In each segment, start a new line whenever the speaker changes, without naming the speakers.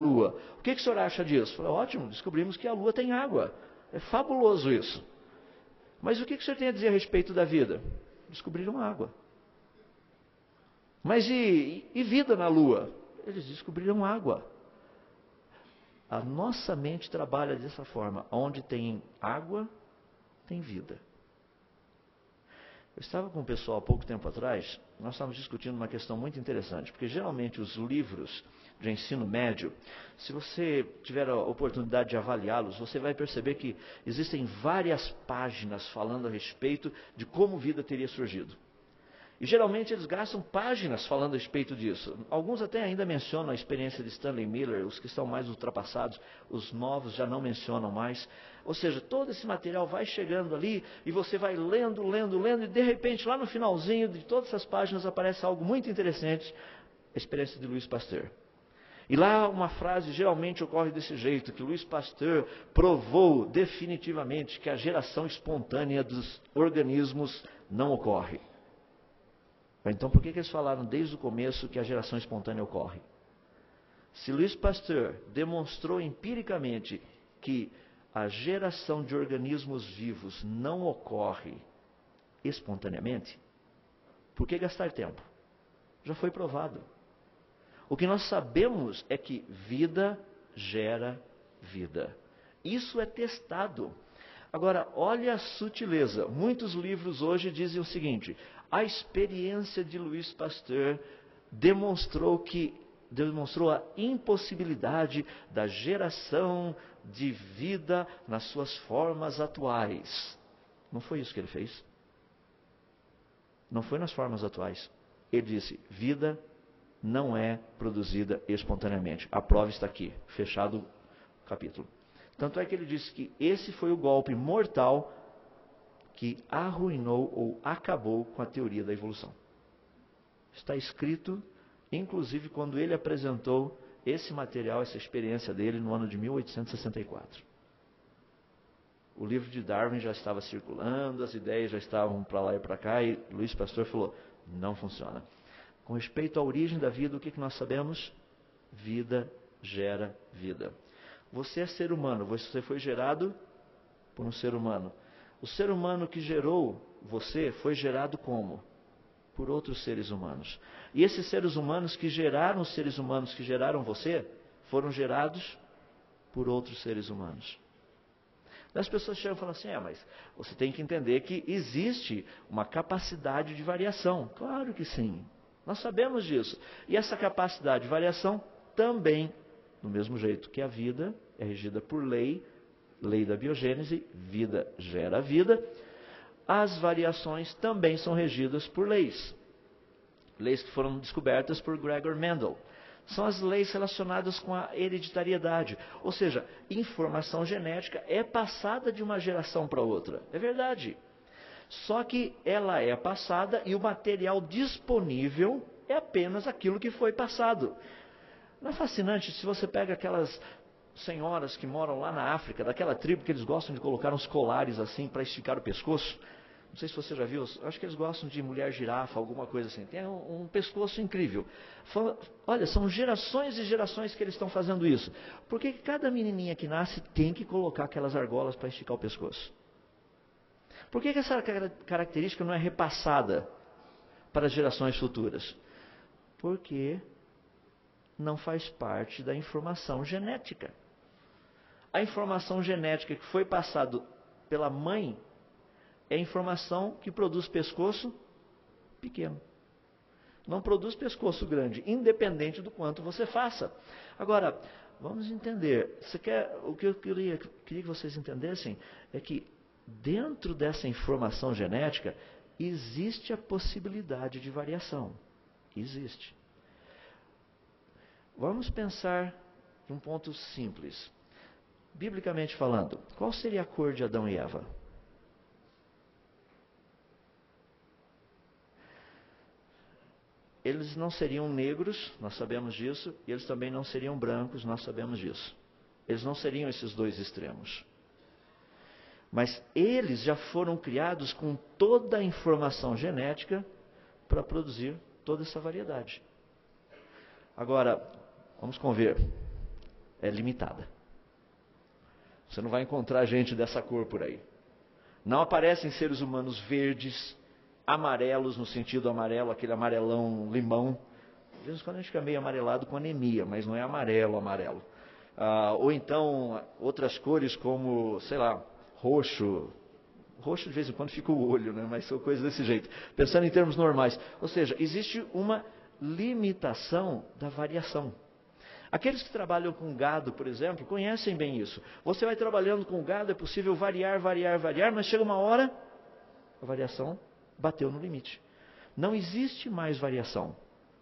Lua. O que o senhor acha disso? Eu falei, ótimo, descobrimos que a Lua tem água. É fabuloso isso. Mas o que o senhor tem a dizer a respeito da vida? Descobriram água. Mas e vida na Lua? Eles descobriram água. A nossa mente trabalha dessa forma. Onde tem água, tem vida. Eu estava com o pessoal há pouco tempo atrás, nós estávamos discutindo uma questão muito interessante, porque geralmente os livros de ensino médio, se você tiver a oportunidade de avaliá-los, você vai perceber que existem várias páginas falando a respeito de como vida teria surgido. E geralmente eles gastam páginas falando a respeito disso. Alguns até ainda mencionam a experiência de Stanley Miller, os que estão mais ultrapassados, os novos já não mencionam mais. Ou seja, todo esse material vai chegando ali e você vai lendo, e de repente lá no finalzinho de todas essas páginas aparece algo muito interessante, a experiência de Louis Pasteur. E lá uma frase geralmente ocorre desse jeito, que Louis Pasteur provou definitivamente que a geração espontânea dos organismos não ocorre. Então por que eles falaram desde o começo que a geração espontânea ocorre? Se Louis Pasteur demonstrou empiricamente que a geração de organismos vivos não ocorre espontaneamente, por que gastar tempo? Já foi provado. O que nós sabemos é que vida gera vida. Isso é testado. Agora, olha a sutileza. Muitos livros hoje dizem o seguinte: a experiência de Louis Pasteur demonstrou a impossibilidade da geração de vida nas suas formas atuais. Não foi isso que ele fez. Não foi nas formas atuais. Ele disse, vida não é produzida espontaneamente. A prova está aqui, fechado o capítulo. Tanto é que ele disse que esse foi o golpe mortal que arruinou ou acabou com a teoria da evolução. Está escrito, inclusive, quando ele apresentou esse material, essa experiência dele no ano de 1864. O livro de Darwin já estava circulando, as ideias já estavam para lá e para cá, e Louis Pasteur falou, não funciona. Com respeito à origem da vida, o que nós sabemos? Vida gera vida. Você é ser humano, você foi gerado por um ser humano. O ser humano que gerou você foi gerado como? Por outros seres humanos. E esses seres humanos que geraram os seres humanos que geraram você, foram gerados por outros seres humanos. As pessoas chegam e falam assim, mas você tem que entender que existe uma capacidade de variação. Claro que sim. Nós sabemos disso. E essa capacidade de variação também, do mesmo jeito que a vida é regida por lei da biogênese, vida gera vida, as variações também são regidas por leis. Leis que foram descobertas por Gregor Mendel. São as leis relacionadas com a hereditariedade. Ou seja, informação genética é passada de uma geração para outra. É verdade. Só que ela é passada e o material disponível é apenas aquilo que foi passado. Não é fascinante se você pega aquelas senhoras que moram lá na África, daquela tribo que eles gostam de colocar uns colares assim para esticar o pescoço? Não sei se você já viu, acho que eles gostam de mulher girafa, alguma coisa assim. Tem um pescoço incrível. Olha, são gerações e gerações que eles estão fazendo isso. Por que cada menininha que nasce tem que colocar aquelas argolas para esticar o pescoço? Por que essa característica não é repassada para as gerações futuras? Porque não faz parte da informação genética. A informação genética que foi passada pela mãe é a informação que produz pescoço pequeno. Não produz pescoço grande, independente do quanto você faça. Agora, vamos entender. O que eu queria que vocês entendessem é que dentro dessa informação genética existe a possibilidade de variação. Existe. Vamos pensar em um ponto simples. Biblicamente falando, qual seria a cor de Adão e Eva? Eles não seriam negros, nós sabemos disso, e eles também não seriam brancos, nós sabemos disso. Eles não seriam esses dois extremos. Mas eles já foram criados com toda a informação genética para produzir toda essa variedade. Agora, vamos conver. é limitada. Você não vai encontrar gente dessa cor por aí. Não aparecem seres humanos verdes, amarelos, no sentido amarelo, aquele amarelão limão. Às vezes quando a gente fica meio amarelado com anemia, mas não é amarelo. Ou então outras cores como, sei lá, roxo. Roxo de vez em quando fica o olho, né? Mas são coisas desse jeito. Pensando em termos normais. Ou seja, existe uma limitação da variação. Aqueles que trabalham com gado, por exemplo, conhecem bem isso. Você vai trabalhando com gado, é possível variar, mas chega uma hora, a variação bateu no limite. Não existe mais variação.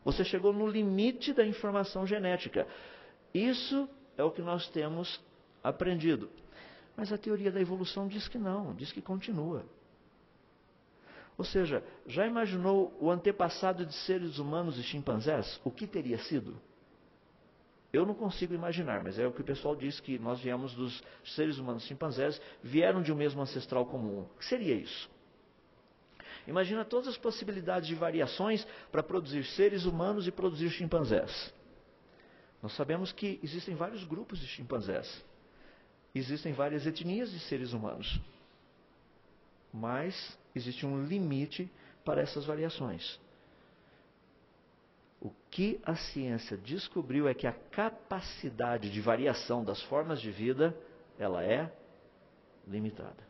Você chegou no limite da informação genética. Isso é o que nós temos aprendido. Mas a teoria da evolução diz que não, diz que continua. Ou seja, já imaginou o antepassado de seres humanos e chimpanzés? O que teria sido? Eu não consigo imaginar, mas é o que o pessoal diz, que nós viemos dos seres humanos e chimpanzés, vieram de um mesmo ancestral comum. O que seria isso? Imagina todas as possibilidades de variações para produzir seres humanos e produzir chimpanzés. Nós sabemos que existem vários grupos de chimpanzés. Existem várias etnias de seres humanos. Mas existe um limite para essas variações. O que a ciência descobriu é que a capacidade de variação das formas de vida, ela é limitada.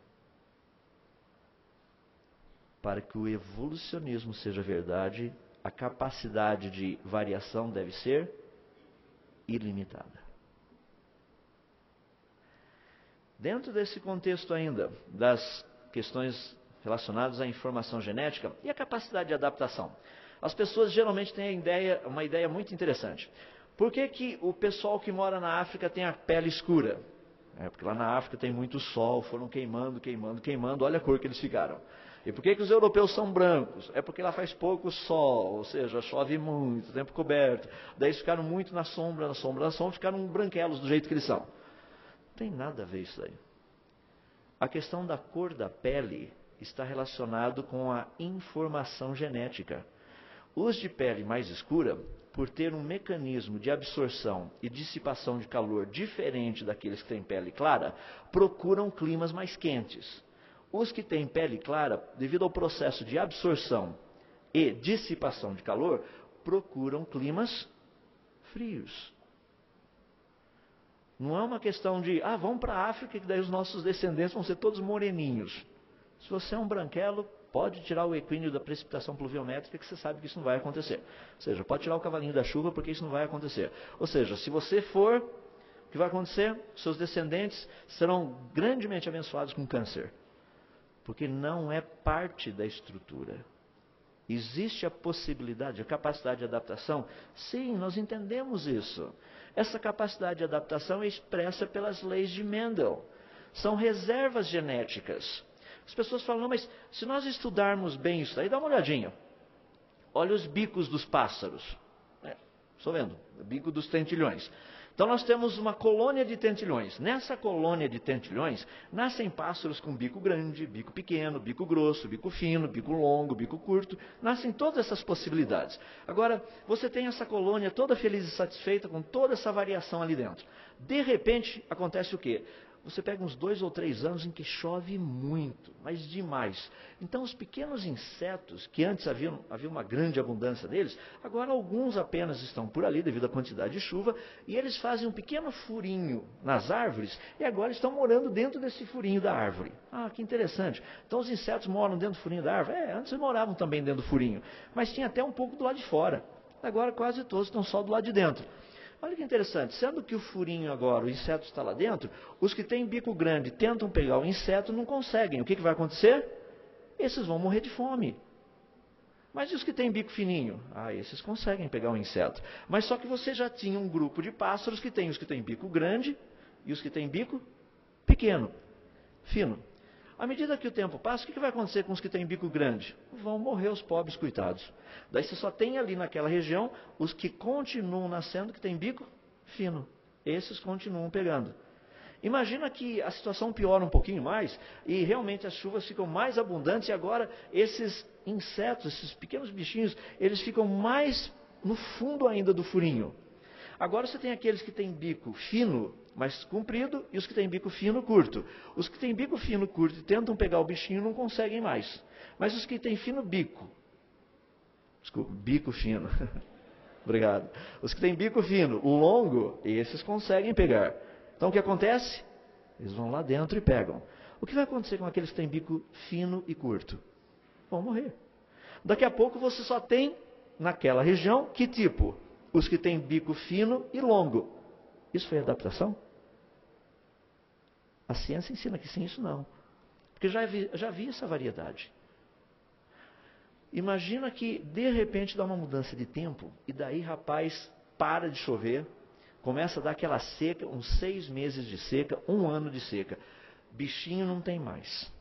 Para que o evolucionismo seja verdade, a capacidade de variação deve ser ilimitada. Dentro desse contexto ainda, das questões relacionadas à informação genética e a capacidade de adaptação, as pessoas geralmente têm uma ideia muito interessante. Por que o pessoal que mora na África tem a pele escura? Porque lá na África tem muito sol, foram queimando, olha a cor que eles ficaram. E por que os europeus são brancos? É porque lá faz pouco sol, ou seja, chove muito, tempo coberto. Daí eles ficaram muito na sombra, ficaram branquelos do jeito que eles são. Não tem nada a ver isso aí. A questão da cor da pele está relacionado com a informação genética. Os de pele mais escura, por ter um mecanismo de absorção e dissipação de calor diferente daqueles que têm pele clara, procuram climas mais quentes. Os que têm pele clara, devido ao processo de absorção e dissipação de calor, procuram climas frios. Não é uma questão de, vamos para a África, que daí os nossos descendentes vão ser todos moreninhos. Se você é um branquelo, pode tirar o equínio da precipitação pluviométrica, que você sabe que isso não vai acontecer. Ou seja, pode tirar o cavalinho da chuva, porque isso não vai acontecer. Ou seja, se você for, o que vai acontecer? Seus descendentes serão grandemente abençoados com câncer. Porque não é parte da estrutura. Existe a possibilidade, a capacidade de adaptação? Sim, nós entendemos isso. Essa capacidade de adaptação é expressa pelas leis de Mendel. São reservas genéticas. As pessoas falam, não, mas se nós estudarmos bem isso aí, dá uma olhadinha. Olha os bicos dos pássaros. Estou vendo, o bico dos tentilhões. Então nós temos uma colônia de tentilhões. Nessa colônia de tentilhões, nascem pássaros com bico grande, bico pequeno, bico grosso, bico fino, bico longo, bico curto. Nascem todas essas possibilidades. Agora, você tem essa colônia toda feliz e satisfeita com toda essa variação ali dentro. De repente, acontece o quê? Você pega uns 2 ou 3 anos em que chove muito, mas demais. Então os pequenos insetos, que antes havia uma grande abundância deles, agora alguns apenas estão por ali devido à quantidade de chuva, e eles fazem um pequeno furinho nas árvores, e agora estão morando dentro desse furinho da árvore. Que interessante. Então os insetos moram dentro do furinho da árvore? Antes eles moravam também dentro do furinho, mas tinha até um pouco do lado de fora. Agora quase todos estão só do lado de dentro. Olha que interessante, sendo que o furinho agora, o inseto está lá dentro, os que têm bico grande tentam pegar o inseto, não conseguem. O que vai acontecer? Esses vão morrer de fome. Mas e os que têm bico fininho? Esses conseguem pegar o inseto. Mas só que você já tinha um grupo de pássaros que tem os que têm bico grande e os que têm bico pequeno, fino. À medida que o tempo passa, o que vai acontecer com os que têm bico grande? Vão morrer os pobres coitados. Daí você só tem ali naquela região os que continuam nascendo, que têm bico fino. Esses continuam pegando. Imagina que a situação piora um pouquinho mais e realmente as chuvas ficam mais abundantes e agora esses insetos, esses pequenos bichinhos, eles ficam mais no fundo ainda do furinho. Agora você tem aqueles que têm bico fino, mas comprido, e os que têm bico fino, curto. Os que têm bico fino, curto e tentam pegar o bichinho não conseguem mais. Mas os que têm fino bico, desculpa, bico fino, obrigado. Os que têm bico fino, longo, esses conseguem pegar. Então o que acontece? Eles vão lá dentro e pegam. O que vai acontecer com aqueles que têm bico fino e curto? Vão morrer. Daqui a pouco você só tem, naquela região, que tipo? Os que têm bico fino e longo. Isso foi adaptação? A ciência ensina que sim, isso não. Porque já vi essa variedade. Imagina que, de repente, dá uma mudança de tempo, e daí, rapaz, para de chover, começa a dar aquela seca, uns 6 meses de seca, 1 ano de seca. Bichinho não tem mais.